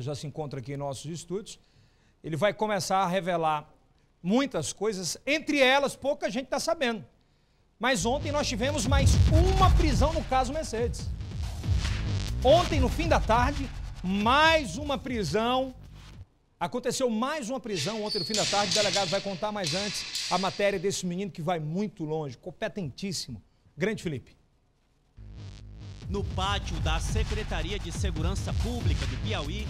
Já se encontra aqui em nossos estúdios. Ele vai começar a revelar muitas coisas, entre elas pouca gente está sabendo. Mas ontem nós tivemos mais uma prisão no caso Mercedes. Ontem, no fim da tarde, mais uma prisão. Aconteceu mais uma prisão ontem no fim da tarde. O delegado vai contar mais antes a matéria desse menino que vai muito longe, competentíssimo. Grande Felipe. No pátio da Secretaria de Segurança Pública do Piauí,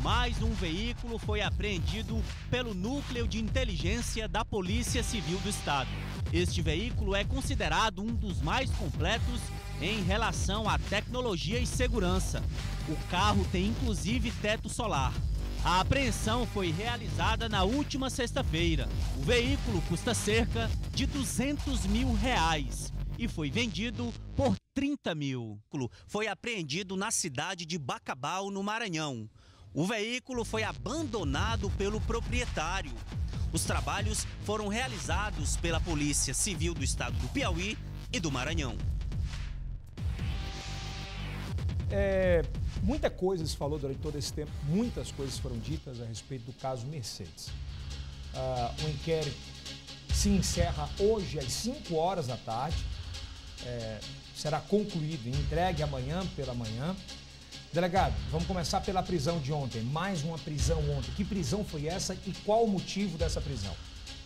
mais um veículo foi apreendido pelo Núcleo de Inteligência da Polícia Civil do Estado. Este veículo é considerado um dos mais completos em relação à tecnologia e segurança. O carro tem inclusive teto solar. A apreensão foi realizada na última sexta-feira. O veículo custa cerca de R$200 mil e foi vendido por 30 mil. Foi apreendido na cidade de Bacabal, no Maranhão. O veículo foi abandonado pelo proprietário. Os trabalhos foram realizados pela Polícia Civil do Estado do Piauí e do Maranhão. Muita coisa se falou durante todo esse tempo, muitas coisas foram ditas a respeito do caso Mercedes. O inquérito se encerra hoje às 5 horas da tarde. Será concluído e entregue amanhã pela manhã. Delegado, vamos começar pela prisão de ontem. Mais uma prisão ontem. Que prisão foi essa e qual o motivo dessa prisão?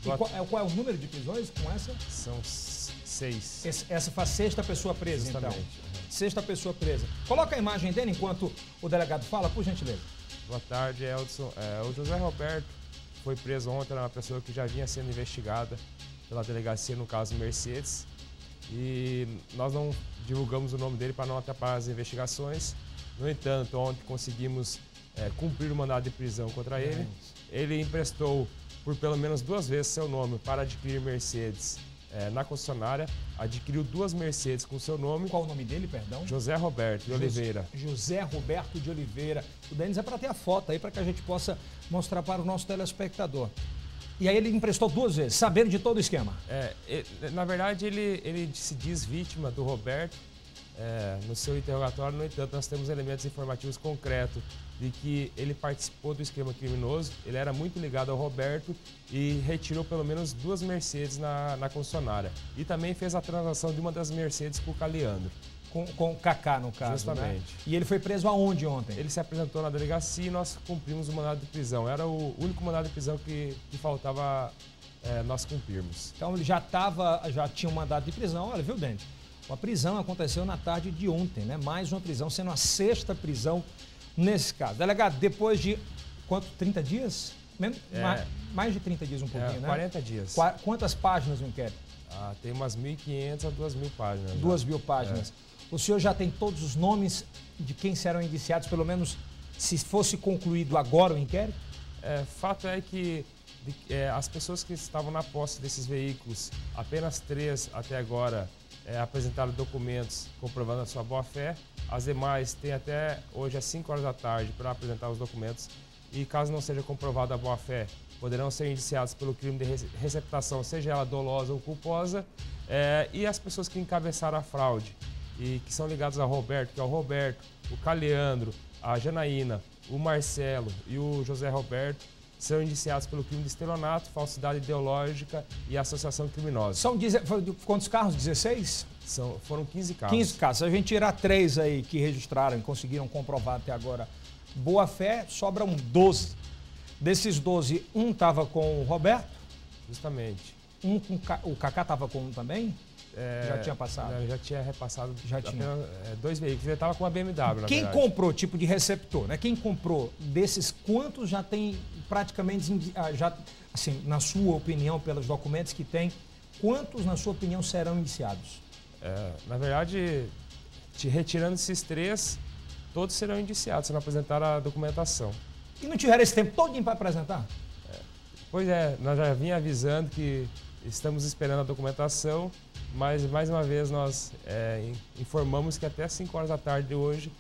E qual é o número de prisões com essa? São 6. Essa foi a sexta pessoa presa, justamente, então. Sexta pessoa presa. Coloca a imagem dele enquanto o delegado fala, por gentileza. Boa tarde, Eldson. O José Roberto foi preso ontem, era uma pessoa que já vinha sendo investigada pela delegacia no caso Mercedes. E nós não divulgamos o nome dele para não atrapalhar as investigações. No entanto, ontem conseguimos cumprir o mandado de prisão contra ele. Ele emprestou por pelo menos 2 vezes seu nome para adquirir Mercedes na concessionária. Adquiriu 2 Mercedes com seu nome. Qual o nome dele, perdão? José Roberto de Oliveira. José Roberto de Oliveira. O Denis é para ter a foto aí, para que a gente possa mostrar para o nosso telespectador. E aí ele emprestou 2 vezes, sabendo de todo o esquema. Na verdade, ele se diz vítima do Roberto no seu interrogatório. No entanto, nós temos elementos informativos concretos de que ele participou do esquema criminoso. Ele era muito ligado ao Roberto e retirou pelo menos 2 Mercedes na concessionária. E também fez a transação de uma das Mercedes com o Caleandro. Com o Kaká, no caso, justamente. Né? E ele foi preso aonde ontem? Ele se apresentou na delegacia e nós cumprimos o mandado de prisão. Era o único mandado de prisão que faltava nós cumprirmos. Então ele já tinha um mandado de prisão. Olha, viu, Dente? A prisão aconteceu na tarde de ontem, né? Mais uma prisão, sendo a 6ª prisão nesse caso. Delegado, depois de quanto? 30 dias? Mais de 30 dias um pouquinho, né? 40 dias. Quantas páginas o inquérito? Tem umas 1.500 a 2.000 páginas. 2.000 páginas. O senhor já tem todos os nomes de quem serão indiciados, pelo menos se fosse concluído agora o inquérito? Fato é que as pessoas que estavam na posse desses veículos, apenas 3 até agora apresentaram documentos comprovando a sua boa-fé. As demais têm até hoje às 5 horas da tarde para apresentar os documentos. E caso não seja comprovada a boa-fé, poderão ser indiciados pelo crime de receptação, seja ela dolosa ou culposa. E as pessoas que encabeçaram a fraude e que são ligados ao Roberto, que é o Roberto, o Caleandro, a Janaína, o Marcelo e o José Roberto, são indiciados pelo crime de estelionato, falsidade ideológica e associação criminosa. Quantos carros? 16? Foram 15 carros. 15 carros. Se a gente tirar 3 aí que registraram e conseguiram comprovar até agora boa-fé, sobram 12. Desses 12, um estava com o Roberto. Justamente. O Kaká estava com um também? Já tinha passado? Não, já tinha repassado. Já tinha. 2 veículos. Ele estava com a BMW, Quem comprou, tipo de receptor, né? Quem comprou desses, quantos já tem praticamente, assim, na sua opinião, pelos documentos que tem, quantos, na sua opinião, serão indiciados? Na verdade, retirando esses 3, todos serão indiciados, se não apresentar a documentação. E não tiveram esse tempo todo para apresentar? Pois nós já vinha avisando que estamos esperando a documentação, mas mais uma vez nós informamos que até 5 horas da tarde de hoje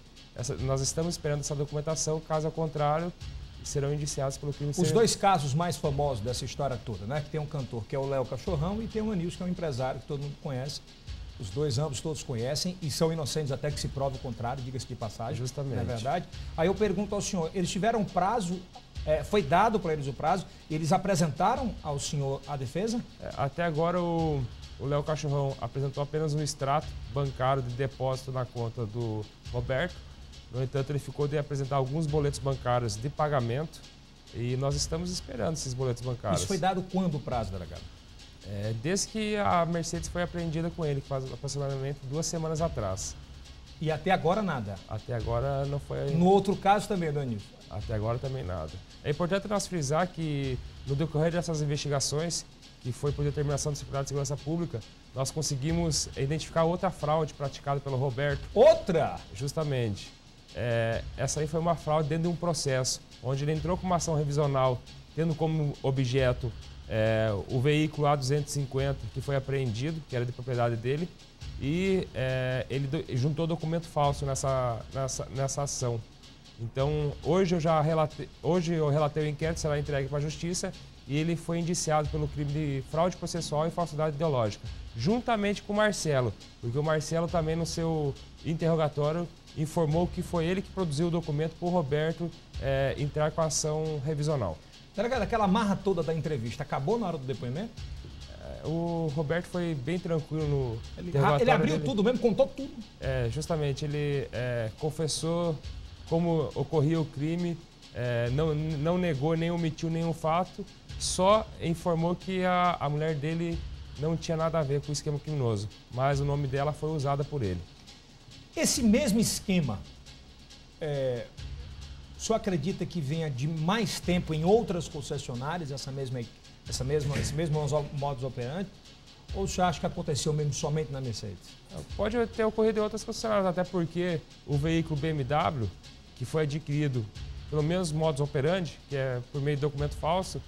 nós estamos esperando essa documentação, caso ao contrário, serão indiciados pelo crime. Os 2 casos mais famosos dessa história toda, né? Que tem um cantor que é o Léo Cachorrão e tem o Anilson, que é um empresário que todo mundo conhece. Os dois, ambos, todos conhecem e são inocentes até que se prove o contrário, diga-se de passagem. Justamente. Não é verdade? Aí eu pergunto ao senhor, eles tiveram prazo, foi dado para eles o prazo, eles apresentaram ao senhor a defesa? Até agora o Léo Cachorrão apresentou apenas um extrato bancário de depósito na conta do Roberto. No entanto, ele ficou de apresentar alguns boletos bancários de pagamento e nós estamos esperando esses boletos bancários. Isso foi dado quando o prazo, delegado? Desde que a Mercedes foi apreendida com ele, que faz aproximadamente 2 semanas atrás. E até agora nada? Até agora não foi... No outro caso também, Danilo? Até agora também nada. É importante nós frisar que no decorrer dessas investigações, que foi por determinação do Secretário de Segurança Pública, nós conseguimos identificar outra fraude praticada pelo Roberto. Outra? Justamente. Essa aí foi uma fraude dentro de um processo, onde ele entrou com uma ação revisional, tendo como objeto o veículo A250, que foi apreendido, que era de propriedade dele, e ele juntou documento falso nessa ação. Então, hoje eu relatei o inquérito, será entregue para a Justiça, e ele foi indiciado pelo crime de fraude processual e falsidade ideológica, juntamente com o Marcelo, porque o Marcelo também no seu interrogatório informou que foi ele que produziu o documento para o Roberto entrar com a ação revisional. Delegado, aquela marra toda da entrevista acabou na hora do depoimento? O Roberto foi bem tranquilo no interrogatório. Ele abriu tudo mesmo, contou tudo? Justamente, ele confessou como ocorria o crime, não negou nem omitiu nenhum fato, só informou que a mulher dele não tinha nada a ver com o esquema criminoso, mas o nome dela foi usado por ele. Esse mesmo esquema, o senhor acredita que venha de mais tempo em outras concessionárias, esse mesmo modus operandi? Ou o senhor acha que aconteceu mesmo somente na Mercedes? Pode ter ocorrido em outras concessionárias, até porque o veículo BMW, que foi adquirido pelo mesmo modus operandi, que é por meio de documento falso,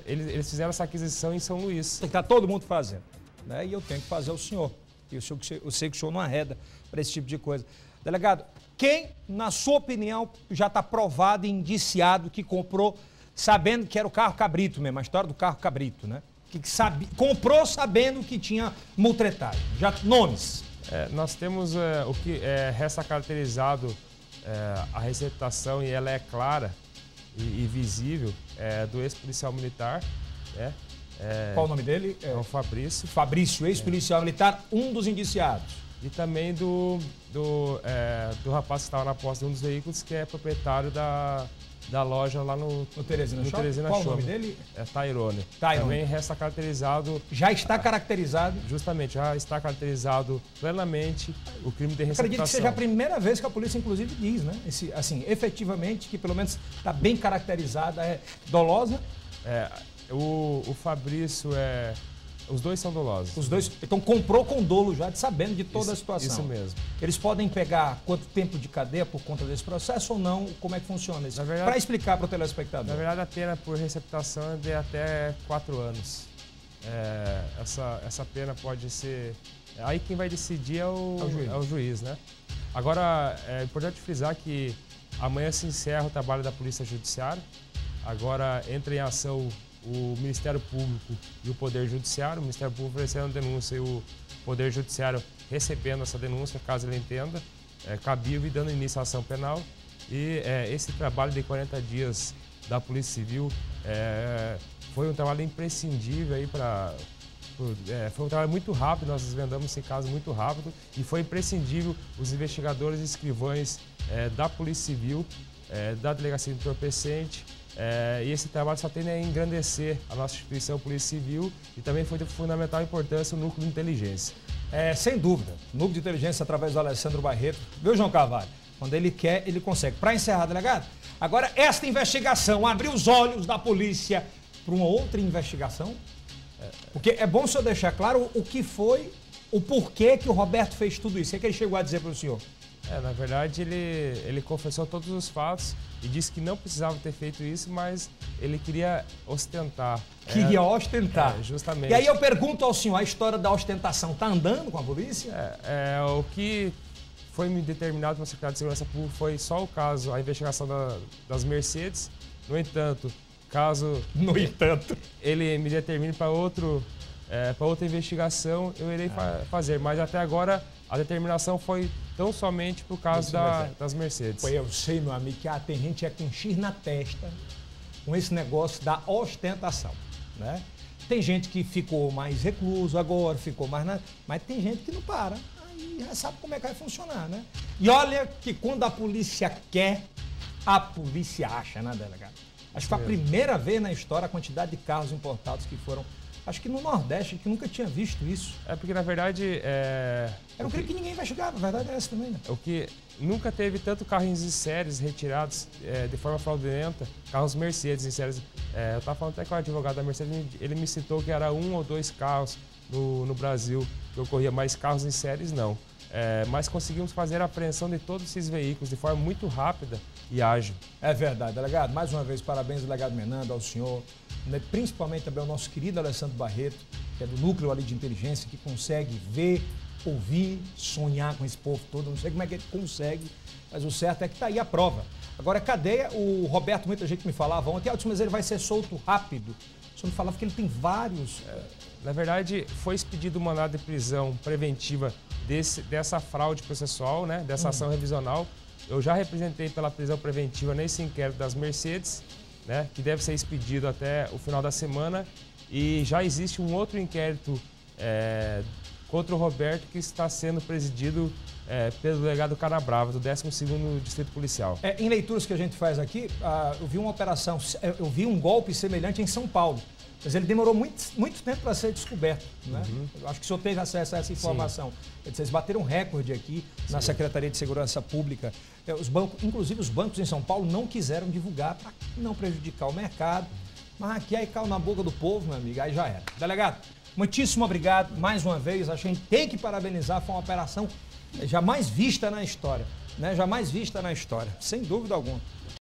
eles fizeram essa aquisição em São Luís. Está todo mundo fazendo, né? E eu tenho que fazer o senhor. E eu sei que o senhor não arreda para esse tipo de coisa. Delegado, quem, na sua opinião, já está provado e indiciado que comprou sabendo que era o carro cabrito mesmo, a história do carro cabrito, né? Comprou sabendo que tinha multretagem. Já nomes. Nós temos o que resta caracterizado a receptação, e ela é clara e visível, do ex-policial militar, né? Qual o nome dele? É o Fabrício. Fabrício, ex-policial militar, um dos indiciados. E também do rapaz que estava na posse de um dos veículos, que é proprietário da loja lá no Teresina Shopping. Qual o nome dele? É Tairone. Também resta caracterizado... Já está caracterizado? Justamente, já está caracterizado plenamente o crime de receptação. Acredito que seja a primeira vez que a polícia, inclusive, diz, né? Efetivamente, que pelo menos está bem caracterizada, dolosa. O Fabrício Os dois são dolosos. Os dois, então comprou com dolo já, sabendo de toda a situação. Isso mesmo. Eles podem pegar quanto tempo de cadeia por conta desse processo ou não? Como é que funciona isso? Para explicar para o telespectador. Na verdade, a pena por receptação é de até 4 anos. Essa pena pode ser... Aí quem vai decidir é o juiz, né? Agora, é importante frisar que amanhã se encerra o trabalho da Polícia Judiciária. Agora entra em ação o Ministério Público e o Poder Judiciário. O Ministério Público oferecendo denúncia e o Poder Judiciário recebendo essa denúncia, caso ele entenda, cabível, e dando início à ação penal. E esse trabalho de 40 dias da Polícia Civil foi um trabalho imprescindível aí foi um trabalho muito rápido, nós desvendamos esse caso muito rápido, e foi imprescindível os investigadores e escrivães da Polícia Civil, da Delegacia de Entorpecente, e esse trabalho só tende a engrandecer a nossa instituição Polícia Civil, e também foi de fundamental importância o núcleo de inteligência. Sem dúvida, o núcleo de inteligência através do Alessandro Barreto, viu, João Carvalho? Quando ele quer, ele consegue. Para encerrar, delegado, agora esta investigação abriu os olhos da polícia para uma outra investigação, porque é bom o senhor deixar claro o que foi, o porquê que o Roberto fez tudo isso. O que ele chegou a dizer para o senhor? Na verdade, ele confessou todos os fatos e disse que não precisava ter feito isso, mas ele queria ostentar. Queria ostentar. Justamente. E aí eu pergunto ao senhor, a história da ostentação está andando com a polícia? O que foi me determinado pelo Secretário de Segurança Pública foi só o caso, a investigação das Mercedes. No entanto, caso... No entanto. Ele me determine para outro para outra investigação eu irei fazer. Mas até agora a determinação foi tão somente por causa das Mercedes. Eu sei, meu amigo, que tem gente com X na testa com esse negócio da ostentação, né? Tem gente que ficou mais recluso agora, ficou mais... Mas tem gente que não para. Aí já sabe como é que vai funcionar, né? E olha que quando a polícia quer, a polícia acha, né, delegado? Acho que foi a primeira vez na história a quantidade de carros importados que foram... Acho que no Nordeste, que nunca tinha visto isso. É porque, na verdade... Era um crime que ninguém vai julgar, na verdade é essa também, né? O que nunca teve tanto carros em séries retirados de forma fraudulenta, carros Mercedes em séries. Eu estava falando até com o advogado da Mercedes, ele me citou que era 1 ou 2 carros no Brasil que ocorria, mais carros em séries não. Mas conseguimos fazer a apreensão de todos esses veículos de forma muito rápida e ágil. É verdade, delegado. Mais uma vez, parabéns, delegado Menando, ao senhor, né, principalmente também ao nosso querido Alessandro Barreto, que é do núcleo ali de inteligência, que consegue ver, ouvir, sonhar com esse povo todo. Não sei como é que ele consegue, mas o certo é que está aí a prova. Agora, cadeia, o Roberto, muita gente me falava ontem, mas ele vai ser solto rápido. O senhor me falava que ele tem vários... Na verdade, foi expedido um mandado de prisão preventiva dessa fraude processual, né, dessa ação revisional. Eu já representei pela prisão preventiva nesse inquérito das Mercedes, né, que deve ser expedido até o final da semana. E já existe um outro inquérito contra o Roberto que está sendo presidido pelo delegado Canabrava, do 12º Distrito Policial. Em leituras que a gente faz aqui, eu vi uma operação, eu vi um golpe semelhante em São Paulo. Mas ele demorou muito tempo para ser descoberto, né? Eu acho que o senhor teve acesso a essa informação. Vocês bateram um recorde aqui na Secretaria de Segurança Pública. Inclusive os bancos em São Paulo não quiseram divulgar para não prejudicar o mercado. Mas aqui aí caiu na boca do povo, meu amigo, aí já era. Delegado, muitíssimo obrigado mais uma vez. A gente tem que parabenizar, foi uma operação jamais vista na história, né? Jamais vista na história, sem dúvida alguma.